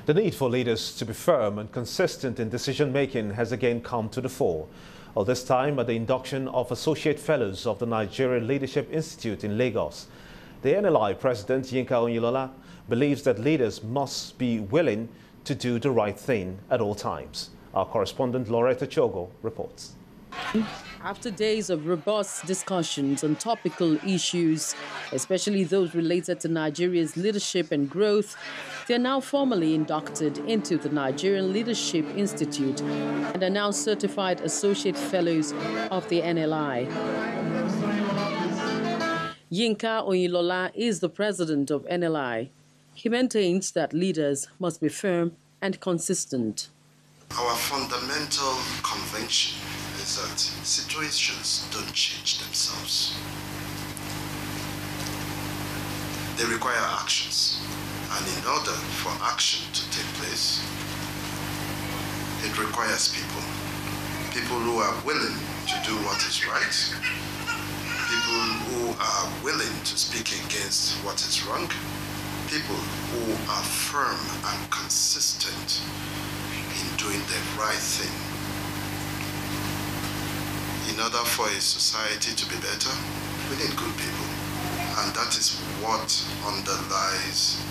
The need for leaders to be firm and consistent in decision-making has again come to the fore. This time at the induction of Associate Fellows of the Nigerian Leadership Institute in Lagos. The NLI President Yinka Oyinlola believes that leaders must be willing to do the right thing at all times. Our correspondent Loretta Chogo reports. After days of robust discussions on topical issues, especially those related to Nigeria's leadership and growth, they are now formally inducted into the Nigerian Leadership Institute and are now certified Associate Fellows of the NLI. Yinka Oyinlola is the president of NLI. He maintains that leaders must be firm and consistent. Our fundamental convention is that situations don't change themselves. They require actions. And in order for action to take place, it requires people. People who are willing to do what is right. People who are willing to speak against what is wrong. People who are firm and consistent in doing the right thing. In order for a society to be better, we need good people. And that is what underlies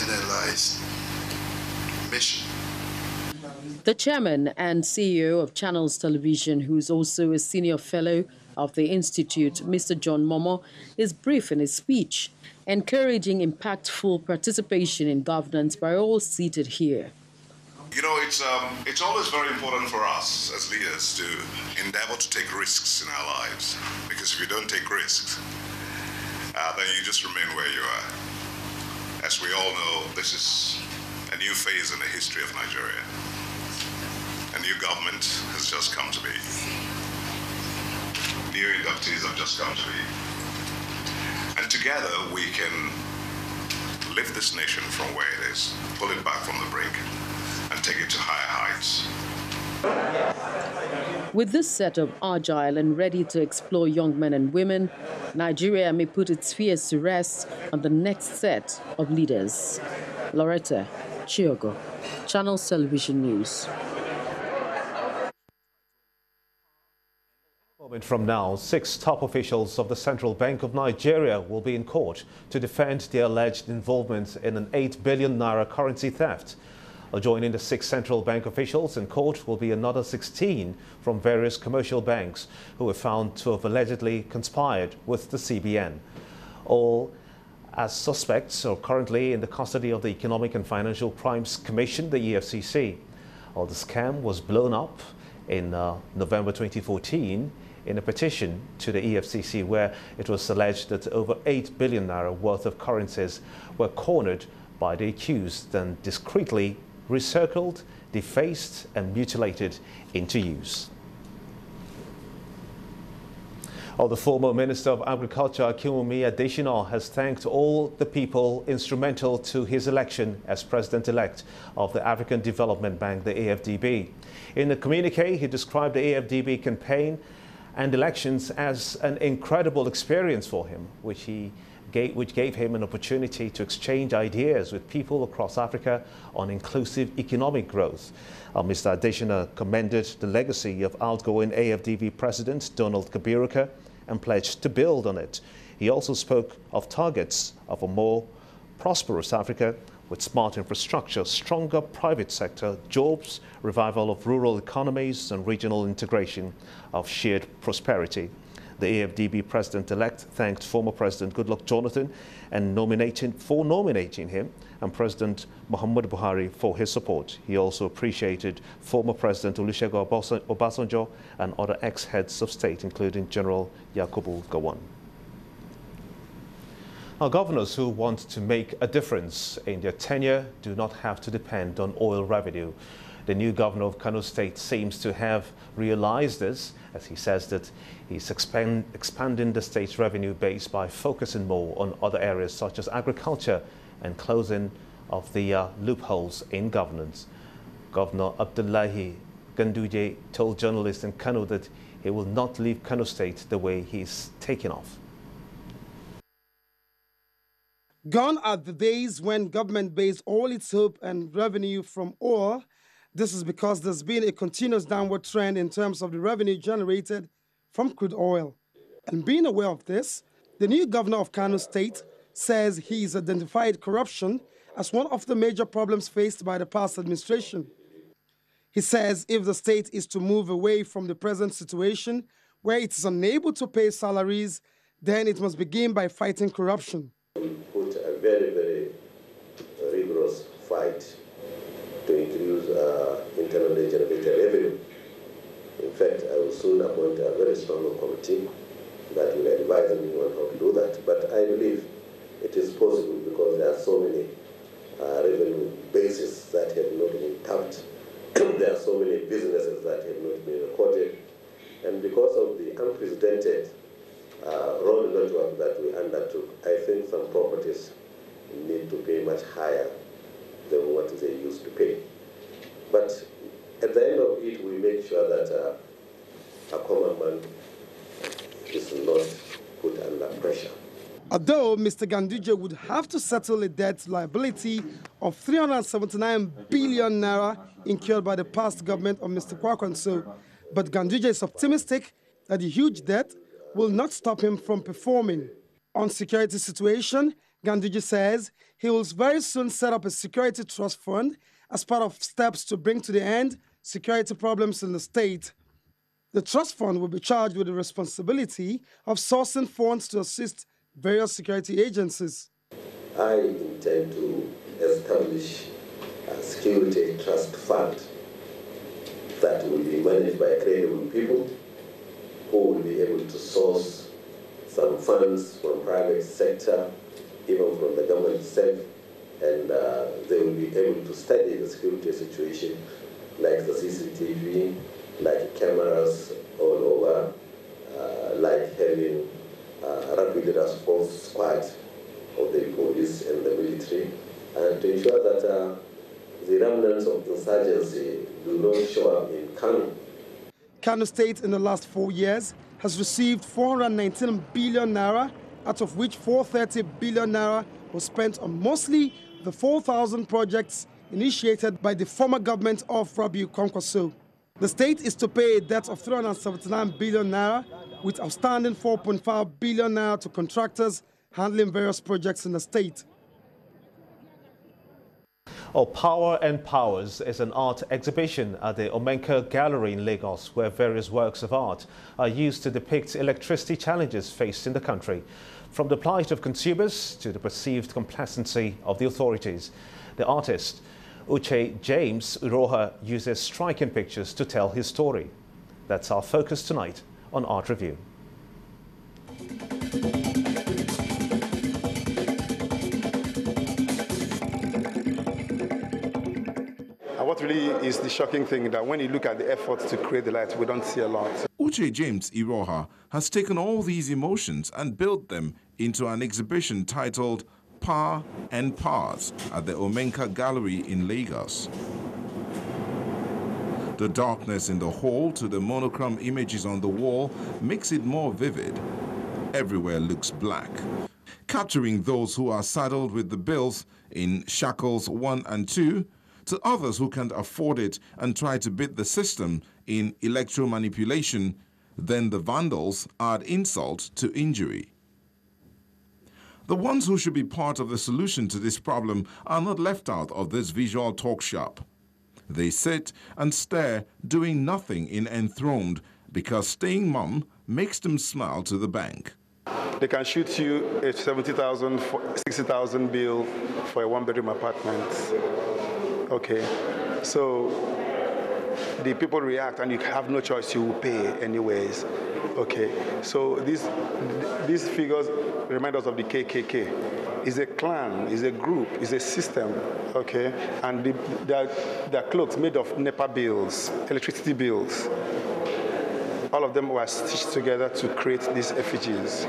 NLI's mission. The chairman and CEO of Channels Television, who is also a senior fellow of the Institute, Mr. John Momo, is brief in his speech, encouraging impactful participation in governance by all seated here. You know, it's always very important for us as leaders to endeavor to take risks in our lives. Because if you don't take risks, then you just remain where you are. As we all know, this is a new phase in the history of Nigeria. A new government has just come to be. New inductees have just come to be. And together we can lift this nation from where it is, pull it back from the brink, and take it to higher heights. With this set of agile and ready to explore young men and women, Nigeria may put its fears to rest on the next set of leaders. Loretta Chogo, Channels Television News. A moment from now, 6 top officials of the Central Bank of Nigeria will be in court to defend their alleged involvement in an 8 billion naira currency theft. Joining the 6 central bank officials in court will be another 16 from various commercial banks who were found to have allegedly conspired with the CBN. All as suspects are currently in the custody of the Economic and Financial Crimes Commission, the EFCC. The scam was blown up in November 2014 in a petition to the EFCC where it was alleged that over 8 billion naira worth of currencies were cornered by the accused and discreetly recircled, defaced and mutilated into use. The former Minister of Agriculture, Akinwumi Adesina, has thanked all the people instrumental to his election as President-elect of the African Development Bank, the AfDB. In a communique, he described the AfDB campaign and elections as an incredible experience for him, which gave him an opportunity to exchange ideas with people across Africa on inclusive economic growth. Mr. Adesina commended the legacy of outgoing AfDB President Donald Kaberuka and pledged to build on it. He also spoke of targets of a more prosperous Africa with smart infrastructure, stronger private sector, jobs, revival of rural economies and regional integration of shared prosperity. The AfDB President-elect thanked former President Goodluck Jonathan and nominating him and President Muhammadu Buhari for his support. He also appreciated former President Olusegun Obasanjo and other ex-heads of state, including General Yakubu Gowon. Governors who want to make a difference in their tenure do not have to depend on oil revenue. The new governor of Kano State seems to have realized this, as he says that he's expanding the state's revenue base by focusing more on other areas such as agriculture and closing of the loopholes in governance. Governor Abdullahi Ganduje told journalists in Kano that he will not leave Kano State the way he's taken off. Gone are the days when government based all its hope and revenue from oil. This is because there's been a continuous downward trend in terms of the revenue generated from crude oil. And being aware of this, the new governor of Kano State says he's identified corruption as one of the major problems faced by the past administration. He says if the state is to move away from the present situation where it is unable to pay salaries, then it must begin by fighting corruption. We put a very, very rigorous fight to introduce internally generated revenue. In fact, I will soon appoint a very strong committee that will advise me on how to do that. But I believe it is possible because there are so many revenue bases that have not been tapped. There are so many businesses that have not been recorded. And because of the unprecedented road network that we undertook, I think some properties need to pay much higher than what they used to pay. But at the end of it, we make sure that a common man is not put under pressure. Although Mr. Ganduje would have to settle a debt liability of 379 billion naira incurred by the past government of Mr. Kwakwanso, but Ganduje is optimistic that the huge debt will not stop him from performing. On security situation, Ganduje says he will very soon set up a security trust fund as part of steps to bring to the end security problems in the state. The trust fund will be charged with the responsibility of sourcing funds to assist various security agencies. I intend to establish a security trust fund that will be managed by credible people who will be able to source some funds from private sector, even from the government itself, and they will be able to study the security situation, like the CCTV, like cameras all over, like having a rapid response squad of the police and the military, and to ensure that the remnants of insurgency do not show up in Kano. Kano State in the last 4 years has received 419 billion naira, out of which 430 billion naira was spent on mostly the 4,000 projects initiated by the former government of Rabiu Kwankwaso. The state is to pay a debt of 379 billion naira, with outstanding 4.5 billion naira to contractors handling various projects in the state. Power and Powers is an art exhibition at the Omenka Gallery in Lagos, where various works of art are used to depict electricity challenges faced in the country, from the plight of consumers to the perceived complacency of the authorities. The artist, James Iroha, uses striking pictures to tell his story. That's our focus tonight on Art Review. What really is the shocking thing that when you look at the efforts to create the light, we don't see a lot. James Iroha has taken all these emotions and built them into an exhibition titled Power and Powers at the Omenka Gallery in Lagos. The darkness in the hall to the monochrome images on the wall makes it more vivid. Everywhere looks black, capturing those who are saddled with the bills in shackles 1 and 2, to others who can't afford it and try to beat the system in electro-manipulation. Then the vandals add insult to injury. The ones who should be part of the solution to this problem are not left out of this visual talk shop. They sit and stare, doing nothing in enthroned, because staying mum makes them smile to the bank. They can shoot you a 70,000, 60,000 bill for a one-bedroom apartment. Okay, so the people react and you have no choice, you will pay anyways. Okay, so these figures remind us of the KKK. It's a clan, it's a group, it's a system, okay? And they're clothes made of NEPA bills, electricity bills. All of them were stitched together to create these effigies.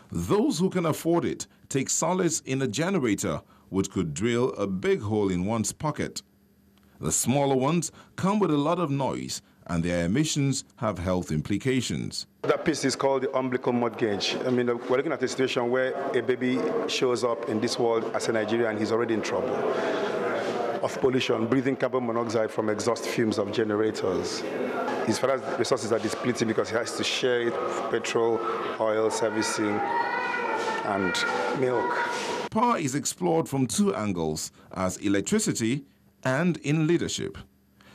Those who can afford it take solace in a generator, which could drill a big hole in one's pocket. The smaller ones come with a lot of noise and their emissions have health implications. That piece is called the umbilical mortgage. I mean, we're looking at a situation where a baby shows up in this world as a Nigerian and he's already in trouble of pollution, breathing carbon monoxide from exhaust fumes of generators. His father's resources are depleting because he has to share it with petrol, oil, servicing, and milk. Power is explored from two angles, as electricity and in leadership.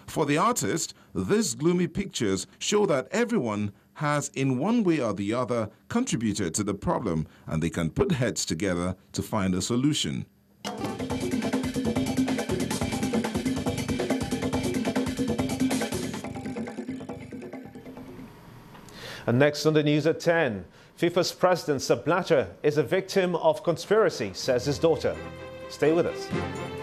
For the artist, these gloomy pictures show that everyone has, in one way or the other, contributed to the problem, and they can put heads together to find a solution. And next on the news at 10, FIFA's president Sepp Blatter is a victim of conspiracy, says his daughter. Stay with us.